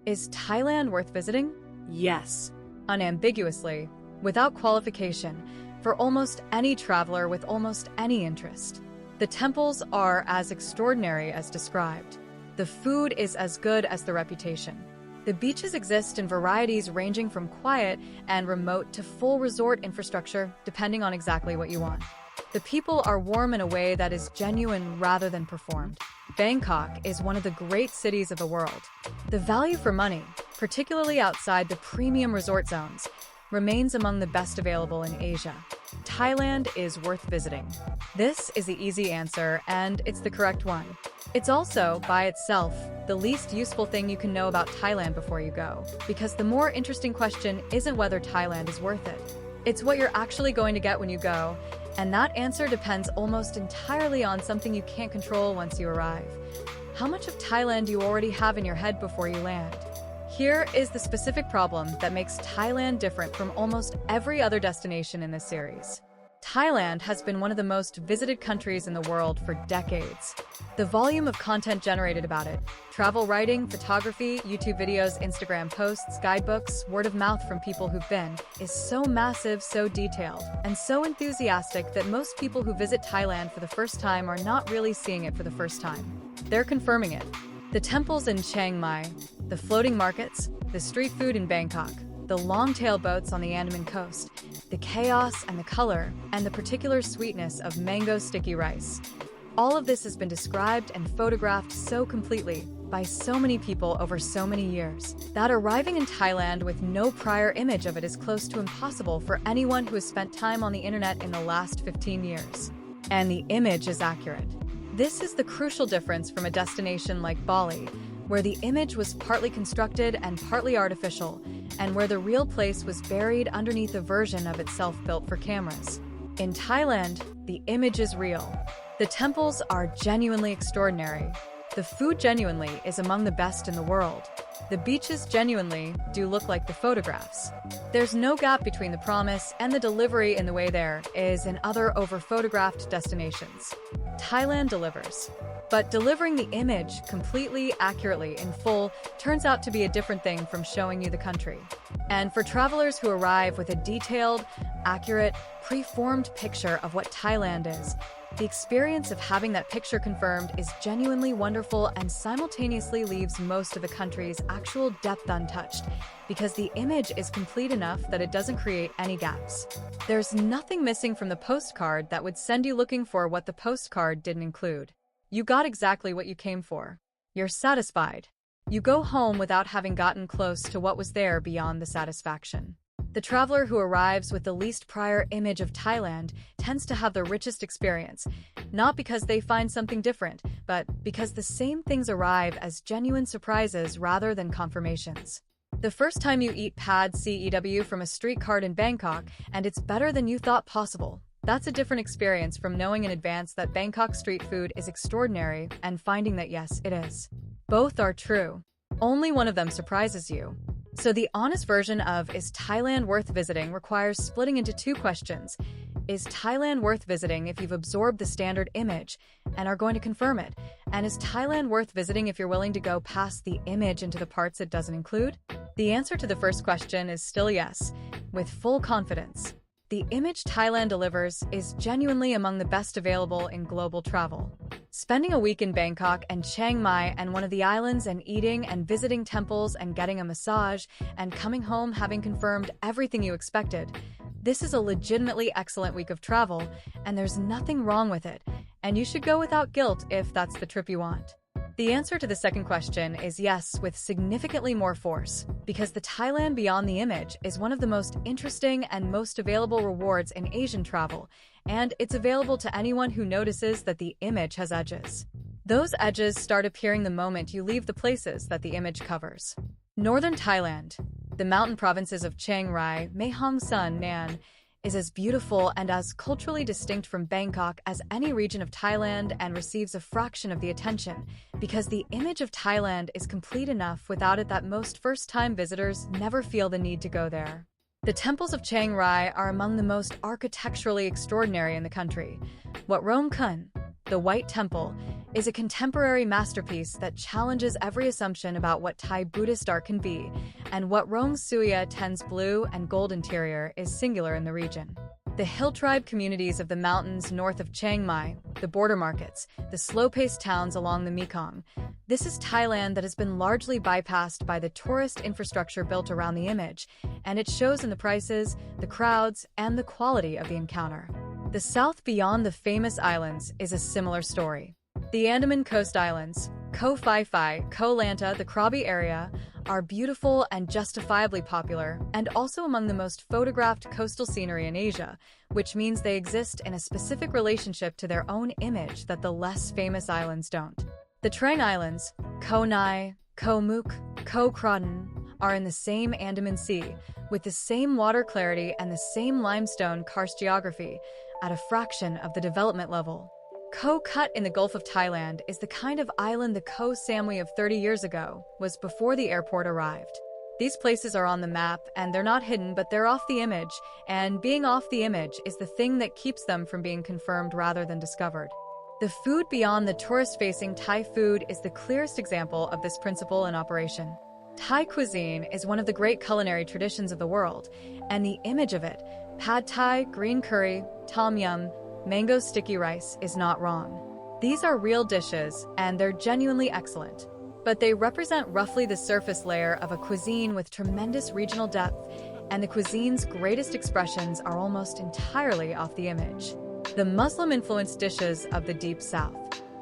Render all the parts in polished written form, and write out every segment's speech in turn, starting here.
Is Thailand worth visiting? Yes, unambiguously, without qualification, for almost any traveler with almost any interest. The temples are as extraordinary as described. The food is as good as the reputation. The beaches exist in varieties ranging from quiet and remote to full resort infrastructure, depending on exactly what you want. The people are warm in a way that is genuine rather than performed. Bangkok is one of the great cities of the world. The value for money, particularly outside the premium resort zones, remains among the best available in Asia. Thailand is worth visiting. This is the easy answer, and it's the correct one. It's also, by itself, the least useful thing you can know about Thailand before you go, because the more interesting question isn't whether Thailand is worth it. It's what you're actually going to get when you go, and that answer depends almost entirely on something you can't control once you arrive. How much of Thailand do you already have in your head before you land? Here is the specific problem that makes Thailand different from almost every other destination in this series. Thailand has been one of the most visited countries in the world for decades. The volume of content generated about it, travel writing, photography, YouTube videos, Instagram posts, guidebooks, word of mouth from people who've been, is so massive, so detailed, and so enthusiastic that most people who visit Thailand for the first time are not really seeing it for the first time. They're confirming it. The temples in Chiang Mai, the floating markets, the street food in Bangkok, the long-tail boats on the Andaman coast, the chaos and the color, and the particular sweetness of mango sticky rice. All of this has been described and photographed so completely by so many people over so many years that arriving in Thailand with no prior image of it is close to impossible for anyone who has spent time on the internet in the last 15 years. And the image is accurate. This is the crucial difference from a destination like Bali, where the image was partly constructed and partly artificial, and where the real place was buried underneath a version of itself built for cameras. In Thailand, the image is real. The temples are genuinely extraordinary. The food genuinely is among the best in the world. The beaches genuinely do look like the photographs. There's no gap between the promise and the delivery in the way there is in other over-photographed destinations. Thailand delivers. But delivering the image completely, accurately, in full turns out to be a different thing from showing you the country. And for travelers who arrive with a detailed, accurate, pre-formed picture of what Thailand is, the experience of having that picture confirmed is genuinely wonderful and simultaneously leaves most of the country's actual depth untouched, because the image is complete enough that it doesn't create any gaps. There's nothing missing from the postcard that would send you looking for what the postcard didn't include. You got exactly what you came for. You're satisfied. You go home without having gotten close to what was there beyond the satisfaction. The traveler who arrives with the least prior image of Thailand tends to have the richest experience, not because they find something different, but because the same things arrive as genuine surprises rather than confirmations. The first time you eat pad cew from a street cart in Bangkok and it's better than you thought possible, that's a different experience from knowing in advance that Bangkok street food is extraordinary and finding that yes, it is. Both are true. Only one of them surprises you. So the honest version of "Is Thailand worth visiting?" requires splitting into two questions. Is Thailand worth visiting if you've absorbed the standard image and are going to confirm it? And is Thailand worth visiting if you're willing to go past the image into the parts it doesn't include? The answer to the first question is still yes, with full confidence. The image Thailand delivers is genuinely among the best available in global travel. Spending a week in Bangkok and Chiang Mai and one of the islands and eating and visiting temples and getting a massage and coming home having confirmed everything you expected, this is a legitimately excellent week of travel, and there's nothing wrong with it, and you should go without guilt if that's the trip you want. The answer to the second question is yes, with significantly more force, because the Thailand beyond the image is one of the most interesting and most available rewards in Asian travel, and it's available to anyone who notices that the image has edges. Those edges start appearing the moment you leave the places that the image covers. Northern Thailand, the mountain provinces of Chiang Mai, Mae Hong Son, Nan, is as beautiful and as culturally distinct from Bangkok as any region of Thailand and receives a fraction of the attention, because the image of Thailand is complete enough without it that most first-time visitors never feel the need to go there. The temples of Chiang Mai are among the most architecturally extraordinary in the country. What Rome couldn't, The White Temple, is a contemporary masterpiece that challenges every assumption about what Thai Buddhist art can be, and what Rong Suya Ten's blue and gold interior is singular in the region. The hill tribe communities of the mountains north of Chiang Mai, the border markets, the slow-paced towns along the Mekong. This is Thailand that has been largely bypassed by the tourist infrastructure built around the image, and it shows in the prices, the crowds, and the quality of the encounter. The south beyond the famous islands is a similar story. The Andaman Coast Islands, Koh Phi Phi, Koh Lanta, the Krabi area, are beautiful and justifiably popular, and also among the most photographed coastal scenery in Asia, which means they exist in a specific relationship to their own image that the less famous islands don't. The Trang Islands, Koh Nai, Koh Mook, Koh Kraden, are in the same Andaman Sea, with the same water clarity and the same limestone karst geography, at a fraction of the development level. Koh Kut in the Gulf of Thailand is the kind of island the Koh Samui of 30 years ago was before the airport arrived. These places are on the map, and they're not hidden, but they're off the image, and being off the image is the thing that keeps them from being confirmed rather than discovered. The food beyond the tourist-facing Thai food is the clearest example of this principle in operation. Thai cuisine is one of the great culinary traditions of the world, and the image of it, pad thai, green curry, tom yum, mango sticky rice, is not wrong. These are real dishes, and they're genuinely excellent. But they represent roughly the surface layer of a cuisine with tremendous regional depth, and the cuisine's greatest expressions are almost entirely off the image. The Muslim-influenced dishes of the Deep South.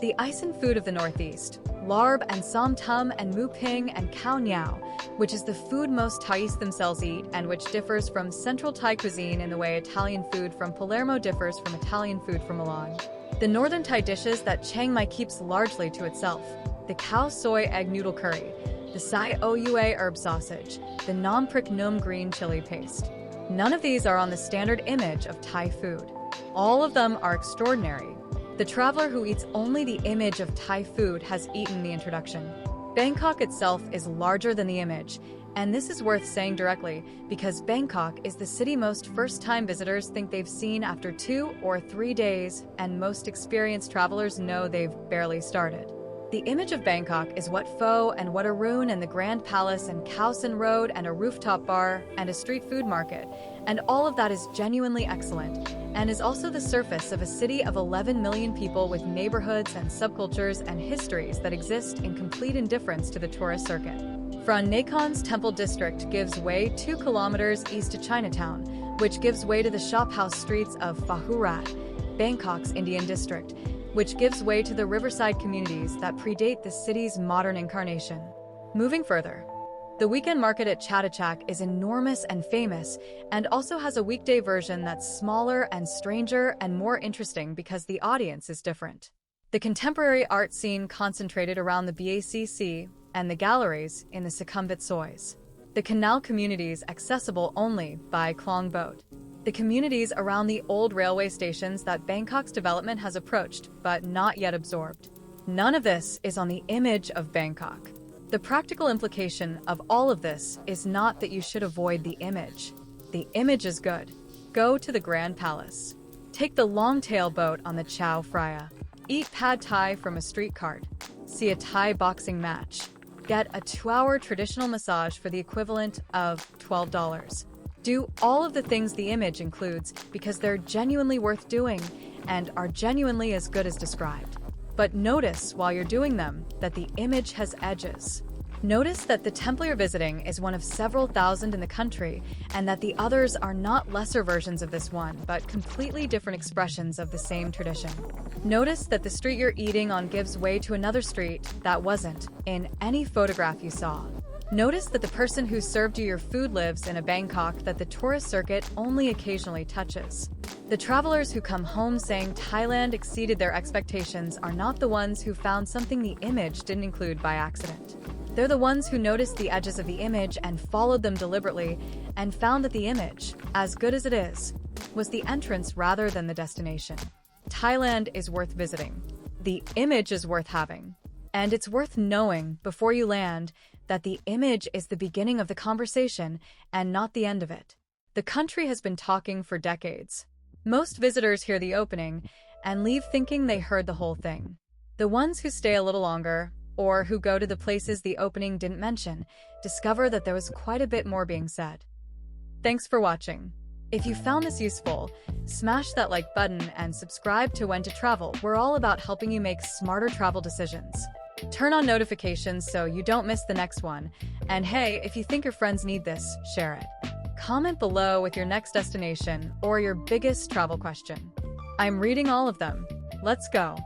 The Isan food of the Northeast, larb and som tum and mu ping and khao niao, which is the food most Thais themselves eat and which differs from Central Thai cuisine in the way Italian food from Palermo differs from Italian food from Milan. The Northern Thai dishes that Chiang Mai keeps largely to itself. The cow soy egg noodle curry, the sai oua herb sausage, the nam prik num green chili paste. None of these are on the standard image of Thai food. All of them are extraordinary. The traveler who eats only the image of Thai food has eaten the introduction. Bangkok itself is larger than the image, and this is worth saying directly because Bangkok is the city most first-time visitors think they've seen after 2 or 3 days, and most experienced travelers know they've barely started. The image of Bangkok is Wat Pho and Wat Arun and the Grand Palace and Khao San Road and a rooftop bar and a street food market, and all of that is genuinely excellent, and is also the surface of a city of 11 million people with neighborhoods and subcultures and histories that exist in complete indifference to the tourist circuit. Phra Nakhon's Temple District gives way 2 kilometers east to Chinatown, which gives way to the shophouse streets of Phahurat, Bangkok's Indian district, which gives way to the riverside communities that predate the city's modern incarnation. Moving further, the weekend market at Chatuchak is enormous and famous, and also has a weekday version that's smaller and stranger and more interesting because the audience is different. The contemporary art scene concentrated around the BACC and the galleries in the Sukhumvit Sois. The canal communities accessible only by Klong boat. The communities around the old railway stations that Bangkok's development has approached, but not yet absorbed. None of this is on the image of Bangkok. The practical implication of all of this is not that you should avoid the image. The image is good. Go to the Grand Palace. Take the long-tail boat on the Chao Phraya. Eat pad thai from a street cart. See a Thai boxing match. Get a 2-hour traditional massage for the equivalent of $12. Do all of the things the image includes because they're genuinely worth doing and are genuinely as good as described. But notice while you're doing them that the image has edges. Notice that the temple you're visiting is one of several thousand in the country, and that the others are not lesser versions of this one, but completely different expressions of the same tradition. Notice that the street you're eating on gives way to another street that wasn't in any photograph you saw. Notice that the person who served you your food lives in a Bangkok that the tourist circuit only occasionally touches. The travelers who come home saying Thailand exceeded their expectations are not the ones who found something the image didn't include by accident. They're the ones who noticed the edges of the image and followed them deliberately and found that the image, as good as it is, was the entrance rather than the destination. Thailand is worth visiting. The image is worth having. And it's worth knowing before you land that the image is the beginning of the conversation and not the end of it. The country has been talking for decades. Most visitors hear the opening, and leave thinking they heard the whole thing. The ones who stay a little longer, or who go to the places the opening didn't mention, discover that there was quite a bit more being said. Thanks for watching. If you found this useful, smash that like button and subscribe to When to Travel. We're all about helping you make smarter travel decisions. Turn on notifications so you don't miss the next one. And hey, if you think your friends need this, share it. Comment below with your next destination or your biggest travel question. I'm reading all of them. Let's go.